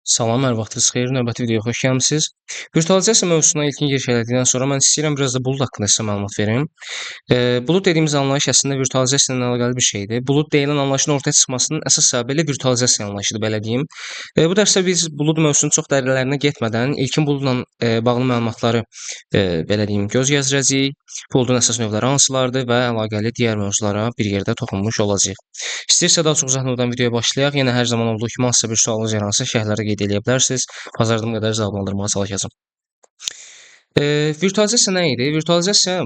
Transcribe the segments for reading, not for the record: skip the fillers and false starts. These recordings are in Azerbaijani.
Salam, hər vaxtınız xeyir. Növbəti videoya xoş gəlmisiniz. Virtualizasiya mövzusuna ilkin giriş elədikdən sonra mən istəyirəm biraz da bulut haqqında sizə məlumat verim. Bulut dediyimiz anlayış əslində virtualizasiya ilə əlaqəli bir şeydir. Bulut deyilən anlayışın ortaya çıxmasının əsas səbəbi elə virtualizasiya anlayışıdır, belə deyim. Bu dərsdə biz bulut mövzusunun çox dərinlərinə getmədən ilkin buludla bağlı məlumatları belə deyim, göz gəzdirəcəyik. Buludun əsas növləri hansılardır və əlaqəli digər mövzulara bir yerdə toxunmuş olacağıq. İstəyirsə daha çox uzatmadan videoya başlayaq. Yenə hər zaman olduğu kimi hansısa bir sualınız yaransa şərhlərdə qeyd edə bilərsiniz. Bacardığım qədər cavablandırmağa çalışacağam. Virtualizasiya nə idi? Virtualizasiya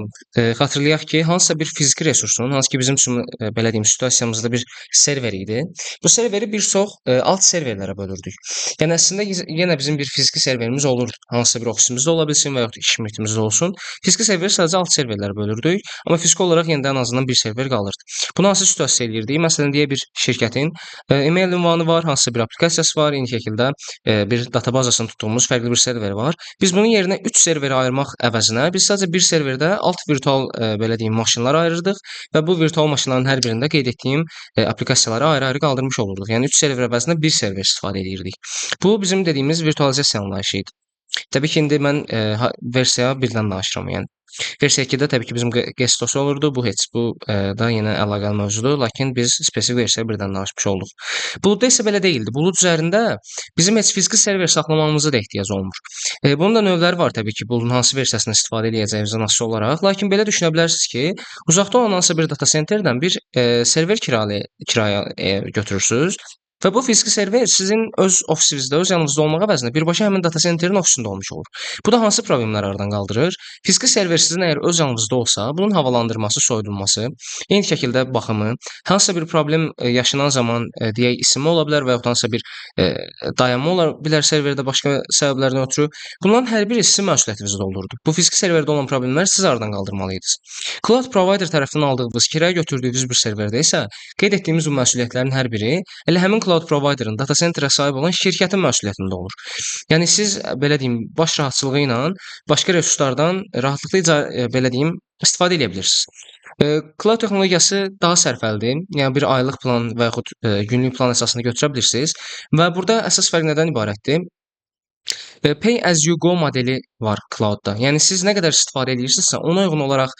xatırlayaq ki, hansısa bir fiziki resursun, hansı ki bizim üçün belə deyim, situasiyamızda bir server idi. Bu serveri bir çox alt serverlərə bölürdük. Yəni əslində yenə bizim bir fiziki serverimiz olurdu. Hansısa bir ofisimizdə ola bilsin və yaxud iş mühitimizdə olsun. Fiziki serveri sadəcə alt serverlərə bölürdük, amma fiziki olaraq yenidən ən azından bir server qalırdı. Bunu hansı situasiya eləyirdik? Məsələn, deyək bir şirkətin email ünvanı var, hansısa bir applikasiyası var, eyni şəkildə bir databazasını tutduğumuz fərqli bir server var. Biz bunun yerinə 3 serveri ayırmaq əvəzinə biz sadəcə bir serverdə alt virtual belə deyim maşınlar ayırırdıq və bu virtual maşınların hər birində qeyd etdiyim applikasiyaları ayrı-ayrı qaldırmış olurduq. Yəni 3 server əvəzinə bir server istifadə edirdik. Bu bizim dediyimiz virtualizasiya anlayışı idi. Təbii ki, indi mən versiya 1-dən danışıram, yəni. Versiya 2-də təbii ki, bizim GSTOS olurdu. Bu heç bu da yenə əlaqəli mövzudur, lakin biz spesifik versiya 1-dən danışmış olduq. Buludda isə belə deyildi. Bulud üzərində bizim heç fiziki server saxlamamıza da ehtiyac olmur. Bunun da növləri var təbii ki, buludun hansı versiyasını istifadə edəcəyimizdən asılı olaraq. Lakin belə düşünə bilərsiniz ki, uzaqda olan hansısa bir data centerdən bir server kiraya götürürsüz. Və bu fiziki server sizin öz ofisinizdə, öz yanınızda olmaq əvəzinə birbaşa həmin data centerin ofisində olmuş olur. Bu da hansı problemləri aradan qaldırır? Fiziki server sizin əgər öz yanınızda olsa, bunun havalandırması, soyudulması, eyni şəkildə baxımı, hansısa bir problem yaşanan zaman deyək isimi ola bilər və yaxud hansısa bir dayanma ola bilər serverdə başqa səbəblərdən ötürü. Bunların hər biri sizin məsuliyyətinizdə olurdu. Bu fiziki serverdə olan problemləri siz aradan qaldırmalıydınız. Cloud provider tərəfindən aldığınız, kiraya götürdüyünüz bir serverdə isə qeyd etdiyimiz bu məsuliyyətlərin hər biri elə həmin cloud providerın data centerə sahib olan şirkətin məsuliyyətində olur. Yəni siz belə deyim, baş rahatçılığı ilə başqa resurslardan rahatlıqla belə deyim, istifadə edə bilirsiniz. Cloud texnologiyası daha sərfəlidir. Yəni bir aylıq plan və yaxud günlük plan əsasında götürə bilirsiniz və burada əsas fərq nədən ibarətdir? Pay as you go modeli var cloudda. Yəni siz nə qədər istifadə edirsinizsə, ona uyğun olaraq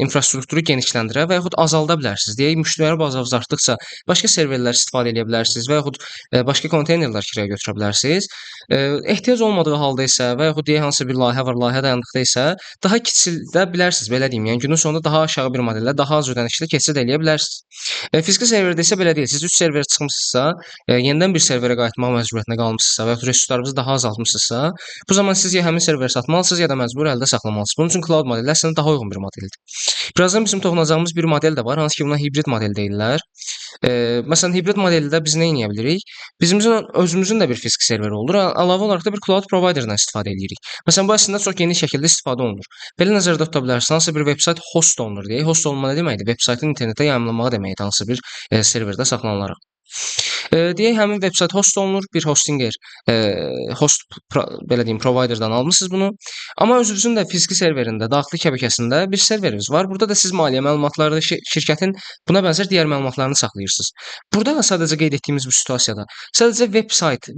infrastrukturu genişləndirə və yaxud azalda bilərsiniz. Deyək, müştəri bazarınız artdıqca başqa serverlər istifadə edə bilərsiniz və yaxud başqa konteynerlər kiraya götürə bilərsiniz. Ehtiyac olmadığı halda isə və yaxud deyək hansısa bir layihə var, layihə dayandıqda isə daha kiçildə bilərsiniz, belə deyim. Yəni günün sonunda daha aşağı bir modellə daha az ödənişli keçid eləyə bilərsiniz. Fiziki serverdə isə belə deyil. Siz 3 server çıxmısınızsa, yenidən bir serverə qayıtmaq məcburiyyətində qalmısınızsa və yaxud resurslarınızı daha azaltmısınızsa, bu zaman siz ya həmin serveri satmalısınız, ya da məcbur əldə saxlamalısınız. Bunun üçün cloud modeli əslində daha uyğun bir modeldir. Birazdan bizim toxunacağımız bir model də var, hansı ki buna hibrid model deyirlər. Məsələn, hibrid modeldə biz nə edə bilirik? Özümüzün də bir fiziki serveri olur. Əlavə olaraq da bir cloud providerdən istifadə edirik. Məsələn, bu əslində çox geniş şəkildə istifadə olunur. Belə nəzərdə tuta bilərsiniz, hansısa bir veb-sayt host olunur deyək. Host olunma nə deməkdir? Veb-saytın internetə yayımlanmağı deməkdir, hansısa bir serverdə saxlanılaraq. Deyək, həmin veb-sayt host olunur, bir hostinger, belə deyim, providerdən almısınız bunu. Amma özünüzün də fiziki serverində, daxili şəbəkəsində bir serveriniz var. Burada da siz maliyyə məlumatları, şirkətin buna bənzər digər məlumatlarını saxlayırsınız. Burada da sadəcə qeyd etdiyimiz bu situasiyada sadəcə veb-sayt,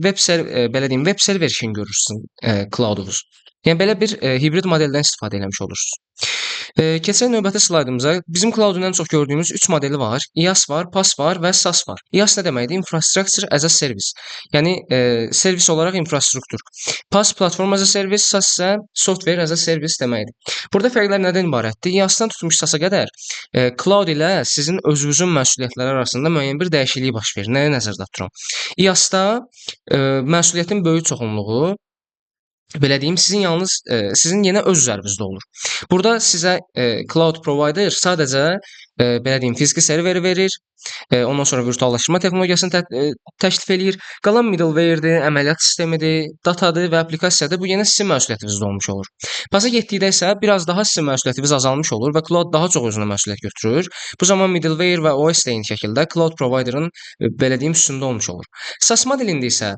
belə deyim, web server kimi görürsünüz cloudunuz. Yəni belə bir hibrid modeldən istifadə etmiş olursunuz. Keçək növbəti slaydımıza. Bizim cloudun ən çox gördüyümüz 3 modeli var. IaaS var, PaaS var və SaaS var. IaaS nə deməkdir? Infrastructure as a Service. Yəni servis olaraq infrastruktur. PaaS Platform as a Service, SaaS isə Software as a Service deməkdir. Burada fərqlər nədən ibarətdir? IaaS-dan tutmuş SaaS-a qədər cloud ilə sizin özünüzün məsuliyyətləri arasında müəyyən bir dəyişiklik baş verir. Nəyə nəzərdə tuturam? IaaS-da məsuliyyətin böyük çoxunluğu belə deyim, sizin yenə öz üzərinizdə olur. Burada sizə cloud provider sadəcə belə deyim, fiziki serveri verir, ondan sonra virtuallaşdırma texnologiyasını təklif eləyir. Qalan middleware-dir, əməliyyat sistemidir, datadır və applikasiyadır. Bu yenə sizin məsuliyyətinizdə olmuş olur. PaaS-a getdikdə isə biraz daha sizin məsuliyyətiniz azalmış olur və cloud daha çox özünə məsuliyyət götürür. Bu zaman middleware və OS də eyni şəkildə cloud providerın belə deyim üstündə olmuş olur. SaaS modelində isə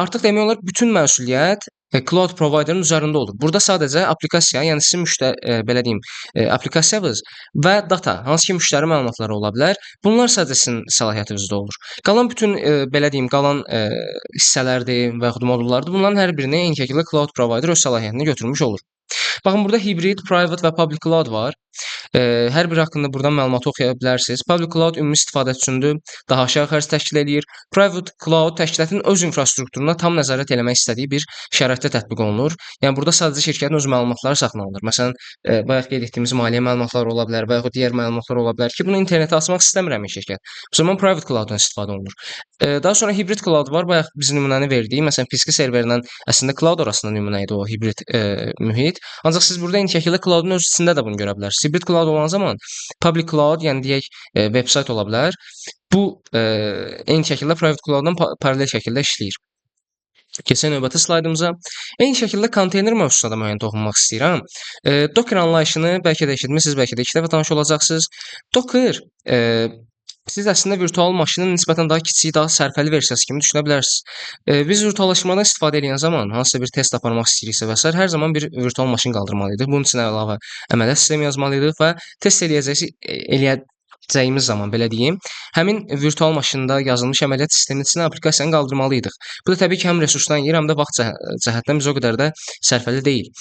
artıq demək olar bütün məsuliyyət cloud providerın üzərində olur. Burada sadəcə aplikasiya, yəni sizin belə deyim, aplikasiyanız və data, hansı ki müştəri məlumatları ola bilər. Bunlar sadəcə sizin səlahiyyətinizdə olur. Qalan bütün belə deyim, qalan hissələrdir və yaxud modullardır. Bunların hər birini eyni şəkildə cloud provider öz səlahiyyətinə götürmüş olur. Baxın, burada hibrid, private və public cloud var. Hər biri haqqında buradan məlumat oxuya bilərsiniz. Public cloud ümumi istifadəçi üçündür, daha aşağı xərc təşkil eləyir. Private cloud təşkilatın öz infrastrukturuna tam nəzarət eləmək istədiyi bir şəraitdə tətbiq olunur. Yəni burada sadəcə şirkətin öz məlumatları saxlanılır. Məsələn, bayaq qeyd etdiyimiz maliyyə məlumatları ola bilər və yaxud digər məlumatlar ola bilər ki, bunu internetə açmaq istəmirəm şirkət. Bu zaman private clouddan istifadə olunur. Daha sonra hibrid cloud var. Bayaq biz nümunəni verdik. Məsələn, fiziki serverlə əslində cloud arasında nümunə idi o hibrid mühit. Ancaq siz burada eyni şəkildə cloudun öz içində də bunu görə bilərsiniz. Hibrid cloud olan zaman public cloud, yəni deyək, veb-sayt ola bilər. Bu eyni şəkildə private clouddan paralel şəkildə işləyir. Keçək növbəti slaydımıza. Eyni şəkildə konteyner mövzusuna da müəyyən toxunmaq istəyirəm. Docker anlayışını bəlkə də eşitmisiniz, bəlkə də ilk dəfə tanış olacaqsınız. Docker siz əslində virtual maşının nisbətən daha kiçik, daha sərfəli versiyası kimi düşünə bilərsiniz. Biz virtuallaşdırmadan istifadə edən zaman hansısa bir test aparmaq istəyiriksə və s. hər zaman bir virtual maşın qaldırmalıydıq. Bunun üçün əlavə əməliyyat sistemi yazmalıydıq və test eləyəcəyimiz zaman belə deyim, həmin virtual maşında yazılmış əməliyyat sisteminin içinə applikasiyanı qaldırmalıydıq. Bu da təbii ki, həm resursdan yeyir, həm də vaxt cəhətdən biz o qədər də sərfəli deyil.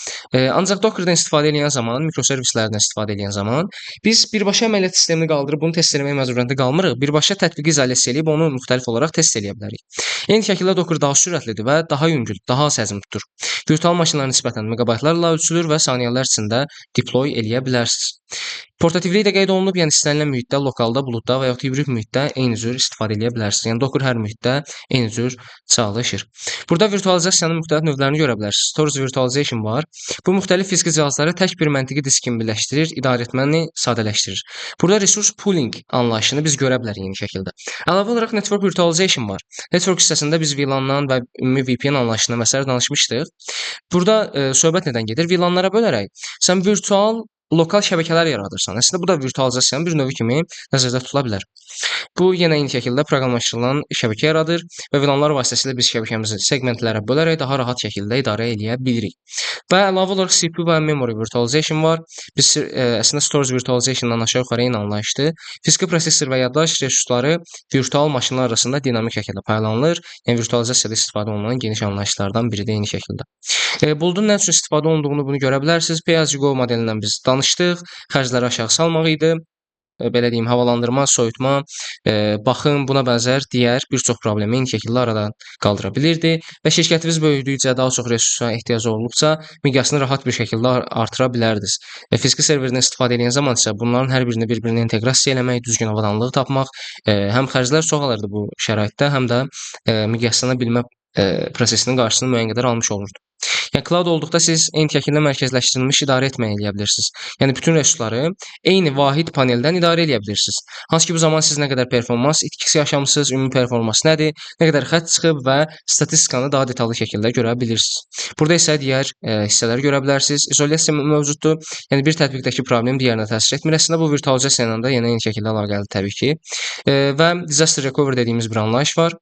Ancaq Docker'dan istifadə edən zaman, mikroservislərdən istifadə edən zaman biz birbaşa əməliyyat sistemini qaldırıb bunu test etmək məcburiyyətində qalmırıq. Birbaşa tətbiqi izolyasiya eləyib onu müxtəlif olaraq test eləyə bilərik. Eyni şəkildə Docker daha sürətlidir və daha yüngül, daha az həcm tutur. Virtual maşınlara nisbətən megabaytlarla ölçülür və saniyələr içində deploy eləyə bilərsiniz. Portativlik də qeyd olunub, yəni istənilən mühitdə, lokalda, buludda və yaxud hibrid mühitdə eyni cür istifadə edə bilərsiniz. Yəni Docker hər mühitdə eyni cür çalışır. Burada virtualizasiyanın müxtəlif növlərini görə bilərsiniz. Storage virtualization var. Bu müxtəlif fiziki cihazları tək bir məntiqi diskin birləşdirir, idarə etməni sadələşdirir. Burada resource pooling anlayışını biz görə bilərik eyni şəkildə. Əlavə olaraq network virtualization var. Network hissəsində biz VLAN-dan və ümumi VPN anlayışına məsələ danışmışdıq. Burada söhbət nədən gedir? VLAN-lara bölərək sən virtual lokal şəbəkələr yaradırsan. Əslində bu da virtualizasiyanın bir növü kimi nəzərdə tutula bilər. Bu yenə eyni şəkildə proqramlaşdırılan şəbəkə yaradır və VLAN-lar vasitəsilə biz şəbəkəmizi segmentlərə bölərək daha rahat şəkildə idarə edə bilirik. Və əlavə olaraq CPU və memory virtualization var. Biz əslində storage virtualization-dan aşağı-yuxarı eyni anlayışdır. Fiziki prosesor və yaddaş resursları virtual maşınlar arasında dinamik şəkildə paylanılır. Yəni virtualizasiyada istifadə olunan geniş anlayışlardan biri də eyni şəkildə. Buludun nə üçün istifadə olunduğunu bunu görə bilərsiniz. Pay-as-you-go modelindən biz danışdıq. Xərcləri aşağı salmaq idi. Belə deyim, havalandırma, soyutma, baxım, buna bənzər digər bir çox problemi eyni şəkildə aradan qaldıra bilirdi və şirkətiniz böyüdükcə, daha çox resursa ehtiyacı olduqca miqyasını rahat bir şəkildə artıra bilərdiniz. Fiziki serverdən istifadə edən zaman isə bunların hər birini bir-birinə inteqrasiya eləmək, düzgün avadanlığı tapmaq, həm xərclər çoxalırdı bu şəraitdə, həm də miqyaslana bilmə prosesinin qarşısını müəyyən qədər almış olurdu. Yəni cloud olduqda siz eyni şəkildə mərkəzləşdirilmiş idarə etməyi eləyə bilirsiniz. Yəni bütün resursları eyni vahid paneldən idarə eləyə bilirsiniz. Hansı ki bu zaman siz nə qədər performans itkisi yaşamısınız, ümumi performans nədir, nə qədər xətt çıxıb və statistikanı daha detallı şəkildə görə bilirsiniz. Burada isə digər hissələri görə bilərsiniz. İzolyasiya mövcuddur. Yəni bir tətbiqdəki problem digərinə təsir etmir. Əslində bu virtualizasiya ilə də yenə eyni şəkildə əlaqəlidir təbii ki. Və disaster recovery dediyimiz bir anlayış var.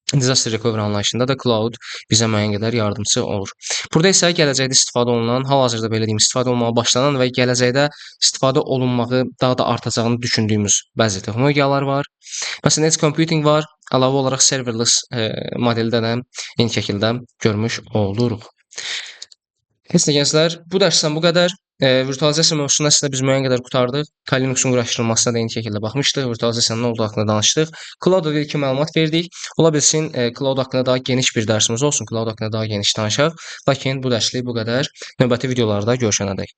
Disaster recovery anlayışında da cloud bizə müəyyən qədər yardımçı olur. Burada isə gələcəkdə istifadə olunan, hal-hazırda belə deyim, istifadə olunmağa başlanan və gələcəkdə istifadə olunmağı daha da artacağını düşündüyümüz bəzi texnologiyalar var. Məsələn, edge computing var. Əlavə olaraq serverless modeldə də eyni şəkildə görmüş oluruq. Heç nə gənclər, bu dərsdən bu qədər. Virtualizasiya mövzusunda əslində biz müəyyən qədər qurtardıq. Linuxun quraşdırılmasına da eyni şəkildə baxmışdıq. Virtualizasiyanın nə olduğu haqqında danışdıq. Cloud-da ilkin məlumat verdik. Ola bilsin Cloud haqqında daha geniş bir dərsimiz olsun. Cloud haqqında daha geniş danışaq. Lakin bu dərslik bu qədər. Növbəti videolarda görüşənədək.